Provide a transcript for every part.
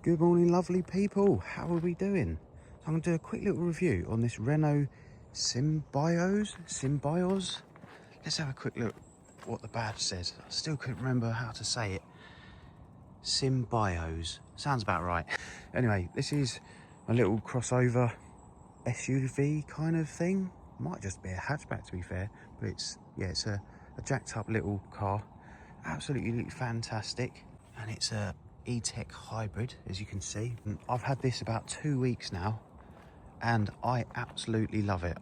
Good morning, lovely people. How are we doing? So I'm going to do a quick little review on this Renault Symbioz. Let's have a quick look what the badge says. I still couldn't remember how to say it. Symbioz. Sounds about right. Anyway, this is a little crossover SUV kind of thing. Might just be a hatchback to be fair, but it's a jacked up little car. Absolutely fantastic. And it's a E-Tech hybrid, as you can see. And I've had this about 2 weeks now and I absolutely love it.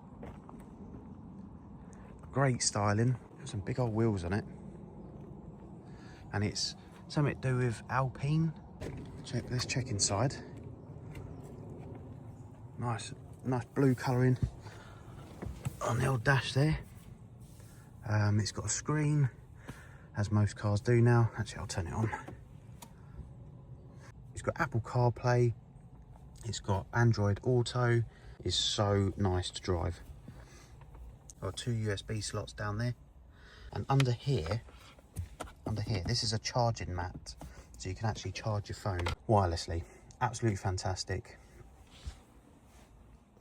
Great styling, got some big old wheels on it, and it's something to do with Alpine. Let's check inside. Nice blue colouring on the old dash there. It's got a screen, as most cars do now. Actually, I'll turn it on. It's got Apple CarPlay, it's got Android Auto. It's so nice to drive. Got 2 USB slots down there, and under here, this is a charging mat, so you can actually charge your phone wirelessly. Absolutely fantastic.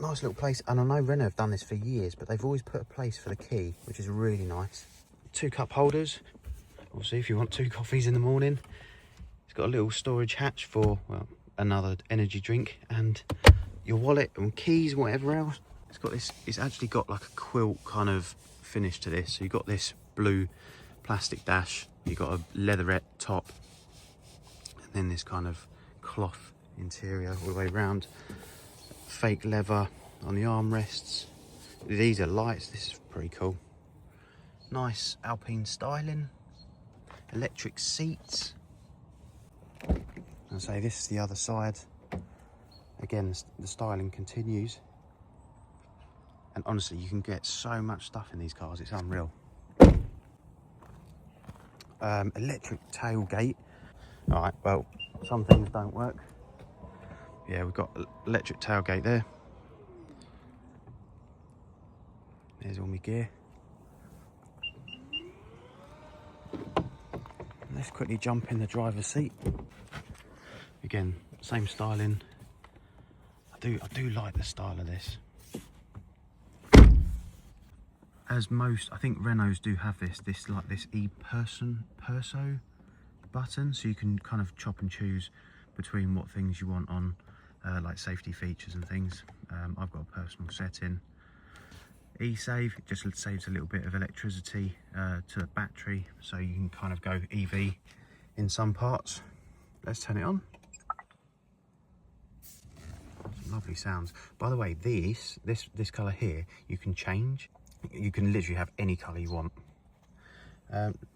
Nice little place, and I know Renault have done this for years, but they've always put a place for the key, which is really nice. 2 cup holders, obviously if you want 2 coffees in the morning. It's got a little storage hatch for, well, another energy drink, and your wallet and keys, whatever else. It's got this, it's actually got like a quilt kind of finish to this. So you've got this blue plastic dash, you've got a leatherette top, and then this kind of cloth interior all the way around. Fake leather on the armrests. These are lights, this is pretty cool. Nice Alpine styling. Electric seats. I'll say this is the other side. Again, the styling continues. And honestly, you can get so much stuff in these cars, it's unreal. Electric tailgate. All right, well, some things don't work. Yeah, we've got electric tailgate there. There's all my gear. Let's quickly jump in the driver's seat. Again, same styling. I do like the style of this. As most, I think Renaults do have this perso button, so you can kind of chop and choose between what things you want on, like safety features and things. I've got a personal setting. E-save, it just saves a little bit of electricity to the battery, so you can kind of go EV in some parts. Let's turn it on. Some lovely sounds. By the way, this colour here, you can change. You can literally have any colour you want.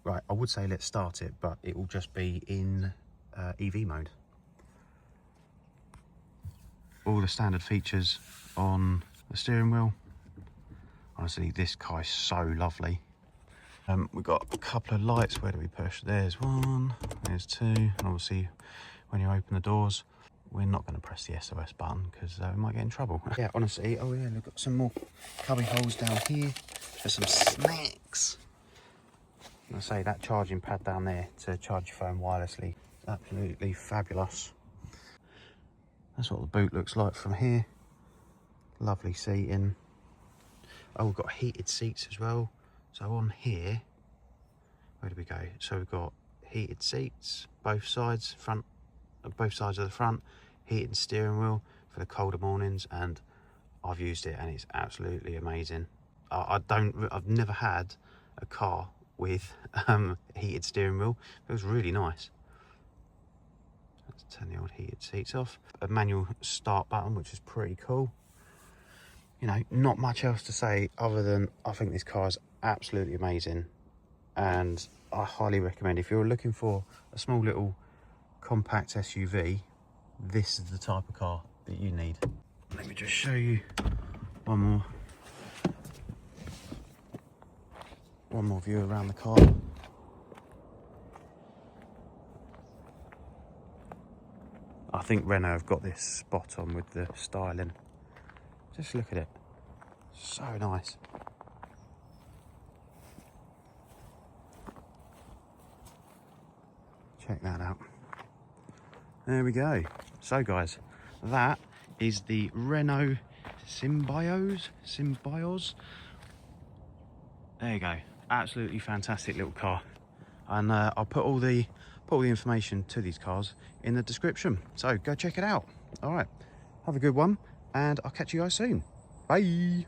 Right, I would say let's start it, but it will just be in EV mode. All the standard features on the steering wheel. Honestly, this car is so lovely. We've got a couple of lights. Where do we push? There's one, there's 2, and obviously when you open the doors, we're not going to press the SOS button because we might get in trouble. Yeah, honestly, oh yeah, we've got some more cubby holes down here for some snacks. I say that charging pad down there to charge your phone wirelessly, absolutely fabulous. That's what the boot looks like from here. Lovely seating. Oh, we've got heated seats as well. So on here, where do we go? So we've got heated seats, both sides of the front, heated steering wheel for the colder mornings, and I've used it and it's absolutely amazing. I've never had a car with heated steering wheel. It was really nice. Let's turn the old heated seats off. A manual start button, which is pretty cool. You know, not much else to say other than I think this car is absolutely amazing, and I highly recommend, if you're looking for a small little compact SUV, this is the type of car that you need. Let me just show you one more view around the car. I think Renault have got this spot on with the styling. Just look at it, so nice. Check that out. There we go. So guys, that is the Renault Symbioz. There you go. Absolutely fantastic little car. And I'll put all the information to these cars in the description. So go check it out. All right. Have a good one, and I'll catch you guys soon. Bye.